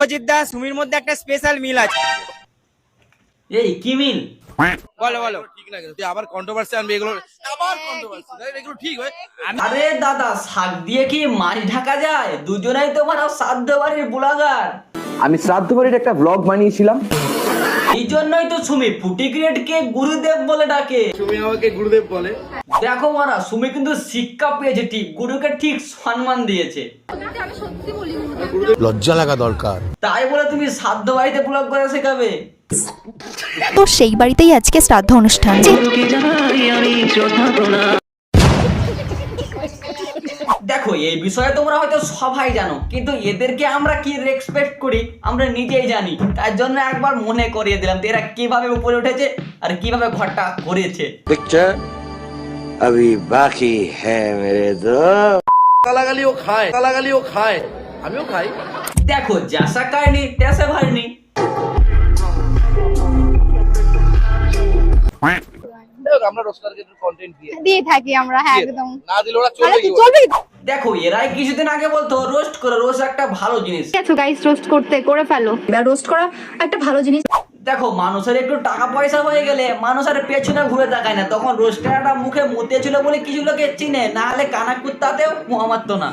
অজিত দা সুমির মধ্যে একটা স্পেশাল মিল আছে। এই কি মিল? বলো বলো। ঠিক না কিন্তু তুই আবার কন্ট্রোভার্সি আনবি এগুলো, আবার কন্ট্রোভার্সি এগুলো ঠিক হয়? আরে দাদা, শাক দিয়ে কি মাছ ঢাকা যায়? দুজনেই তো মানে শ্রাদ্ধ বাড়ির বুলাগার। আমি শ্রাদ্ধ বাড়ির একটা ব্লগ বানিয়েছিলাম। এই জন্যই তো সুমি ফুটি ক্রিয়েটকে গুরুদেব বলে ডাকে। তুমি আমাকে গুরুদেব বলে? দেখো মারা, সুমি কিন্তু শিক্ষা পেয়েছে, ঠিক গুরুকে ঠিক সম্মান দিয়েছে। লজ্জা লাগা দরকার। তাই বলে তুমি শ্রাদ্ধ বাড়িতে ব্লগ করে শেখাবে? তো সেই বাড়িতেই আজকে শ্রাদ্ধ অনুষ্ঠান। দেখো, এই বিষয়ে তোমরা হয়তো সবাই জানো, কিন্তু এদেরকে আমরা কি রেসপেক্ট করি আমরা নিজেই জানি। তার জন্য একবার মনে করিয়ে দিলাম এরা কিভাবে উপরে উঠেছে আর কিভাবে ঘরটা করেছে। पिक्चर अभी बाकी है मेरे दोस्त। গালাগালিও খায়, আমিও খাই। দেখো, জैसा কাহিনী তैसा ভারনি। আমরা রোস্টারকে কন্টেন্ট দিয়ে থাকি আমরা, হ্যাঁ একদম। না দিলে ওরা চলবে কি? চলবে। দেখো, এরাই কিছুদিন আগে বলতো রোস্ট করো, রোস্ট একটা ভালো জিনিস। আছো গাইস, রোস্ট করতে করে ফেলো। এবার রোস্ট করা একটা ভালো জিনিস। দেখো, মানুষের একটু টাকা পয়সা হয়ে গেলে মানুষ আর পেছনে ঘুরে তাকায় না। তখন রোস্টারটা মুখে মুতে ছিল বলে কিছু লোকে চিনে, না হলে কানা কুত্তাতেও মারতো না।